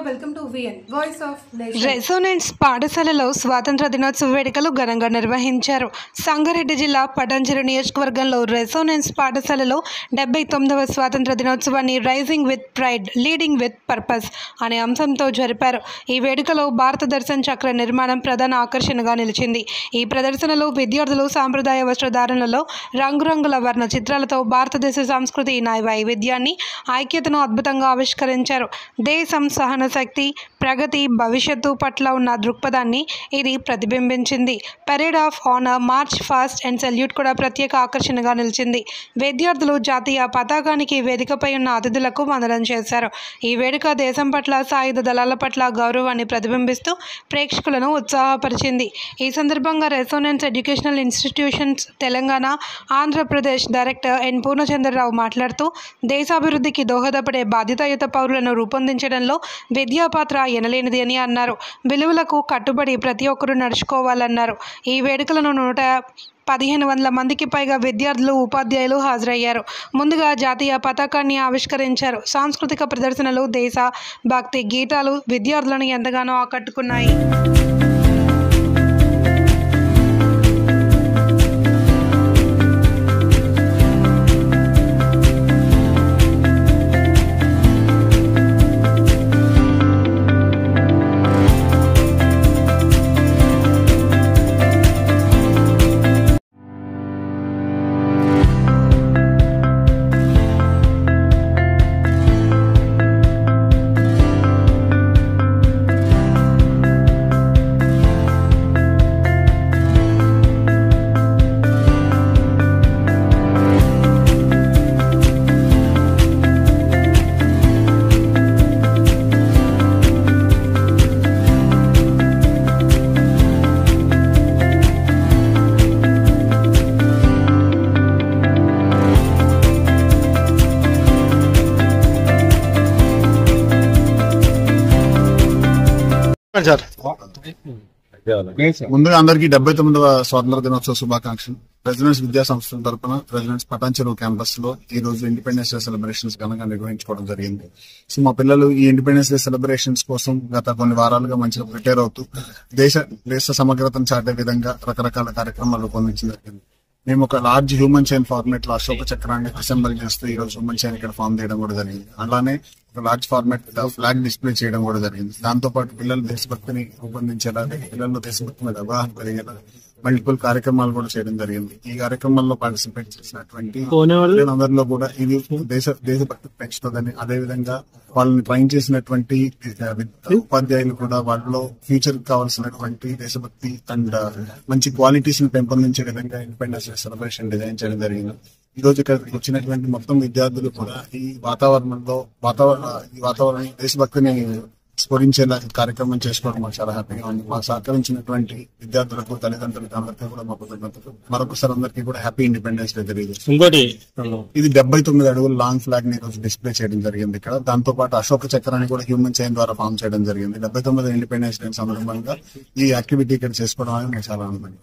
Welcome to VN voice of nation. Resonance పాఠశాలలో స్వాతంత్ర దినోత్సవ వేడుకలు ఘనంగా నిర్వహించారు. సంగారెడ్డి జిల్లా పటాన్చెరు నియోజకవర్గంలో రెసోనెన్స్ పాఠశాలలో 79వ స్వాతంత్ర దినోత్సవాన్ని rising with pride leading with purpose అనే అంశంతో జరిపారు. ఈ వేడుకలో భారత దర్శన్ చక్ర నిర్మాణం ప్రధాన ఆకర్షణగా నిలిచింది. ఈ ప్రదర్శనలో విద్యార్థులు సాంప్రదాయ వస్త్రధారణలో రంగురంగుల వర్ణ చిత్రాలతో భారతదేశ సంస్కృతి వైవిధ్యాన్ని ఐక్యతను అద్భుతంగా ఆవిష్కరించారు. దేశం సహన శక్తి, ప్రగతి, భవిష్యత్తు పట్ల ఉన్న దృక్పథాన్ని ఇది ప్రతిబింబించింది. Parade of honour, march past and salute కూడా ప్రత్యేక ఆకర్షణగా నిలిచింది. విద్యార్థులు జాతీయ పతాకానికి వేదికపై ఉన్న అతిథులకు వందనం చేశారు. ఈ వేడుక దేశం పట్ల, సాయుధ దళాల పట్ల గౌరవాన్ని ప్రతిబింబిస్తూ ప్రేక్షకులను ఉత్సాహపరిచింది. ఈ సందర్భంగా Resonance educational institutions Telangana, Andhra Pradesh director N Purnachandra Rao మాట్లాడుతూ దేశాభివృద్ధికి దోహదపడే బాధ్యతాయుత పౌరులను రూపొందించడంలో విద్యా పాత్ర ఎనలేనిది అని అన్నారు. విలువలకు కట్టుబడి ప్రతి ఒక్కరూ నడుచుకోవాలన్నారు. ఈ వేడుకలను 11500 మందికి పైగా విద్యార్థులు, ఉపాధ్యాయులు హాజరయ్యారు. ముందుగా జాతీయ పతాకాన్ని ఆవిష్కరించారు. సాంస్కృతిక ప్రదర్శనలు, దేశ భక్తి గీతాలు విద్యార్థులను ఎంతగానో ఆకట్టుకున్నాయి. ముందుగా అందరికీ 79వ స్వాతంత్ర దినోత్సవ శుభాకాంక్షలు. రెసిడెన్స్ విద్యా సంస్థల తరపున రెసిడెన్స్ పటాన్చెరు క్యాంపస్ లో ఈ రోజు ఇండిపెండెన్స్ డే సెలబ్రేషన్స్ ఘనంగా నిర్వహించుకోవడం జరిగింది. సో మా పిల్లలు ఈ ఇండిపెండెన్స్ డే సెలబ్రేషన్స్ కోసం గత కొన్ని వారాలుగా మంచిగా ప్రిపేర్ అవుతూ దేశ సమగ్రతను చాటే విధంగా రకరకాల కార్యక్రమాలు రూపొందించడం జరిగింది. మేము ఒక లార్జ్ హ్యూమన్ చైన్ ఫార్మేట్ లో అశోక చక్రాన్ని అసెంబుల్ చేస్తూ ఈ రోజు హ్యూమన్ చైన్ ఇక్కడ ఫామ్ చేయడం కూడా జరిగింది. అలానే ఒక లార్జ్ ఫార్మాట్ ఫ్లాగ్ డిస్ప్లే చేయడం కూడా జరిగింది. దాంతో పాటు పిల్లలు దేశభక్తిని రూపొందించేలా, పిల్లల్లో దేశభక్తి మీద అవగాహన పెరిగేలా మల్టిపుల్ కార్యక్రమాలు కూడా చేయడం జరిగింది. ఈ కార్యక్రమాల్లో పార్టిసిపేట్ చేసినటువంటి అందరిలో కూడా ఇది దేశభక్తి పెంచుతుందని, అదేవిధంగా వాళ్ళని ట్రైన్ చేసినటువంటి ఉపాధ్యాయులు కూడా వాళ్ళలో ఫ్యూచర్ కావాల్సినటువంటి దేశభక్తి అండ్ మంచి క్వాలిటీస్ ని పెంపొందించే విధంగా ఇండిపెండెన్స్ డే సెలబ్రేషన్ డిజైన్ చేయడం జరిగింది. ఈ రోజు ఇక్కడ వచ్చినటువంటి మొత్తం విద్యార్థులు కూడా ఈ వాతావరణం దేశభక్తిని స్ఫురించేలా కార్యక్రమం చేసుకోవడం మాకు చాలా హ్యాపీగా ఉంది. మాకు సహకరించినటువంటి విద్యార్థులకు, తల్లిదండ్రులకు అందరికీ కూడా మా కృతజ్ఞతలు. మరొకసారి అందరికీ కూడా హ్యాపీ ఇండిపెండెన్స్ డే తెలియజేస్తాం. ఇంకోటి ఇది 79 అడుగుల లాంగ్ ఫ్లాగ్ ని డిస్ప్లే చేయడం జరిగింది ఇక్కడ. దాంతో పాటు అశోక చక్రాన్ని కూడా హ్యూమన్ చైన్ ద్వారా ఫామ్ చేయడం జరిగింది. 79 ఇండిపెండెన్స్ డే సందర్భంగా ఈ యాక్టివిటీ ఇక్కడ చేసుకోవడం అనేది చాలా ఆనందంగా.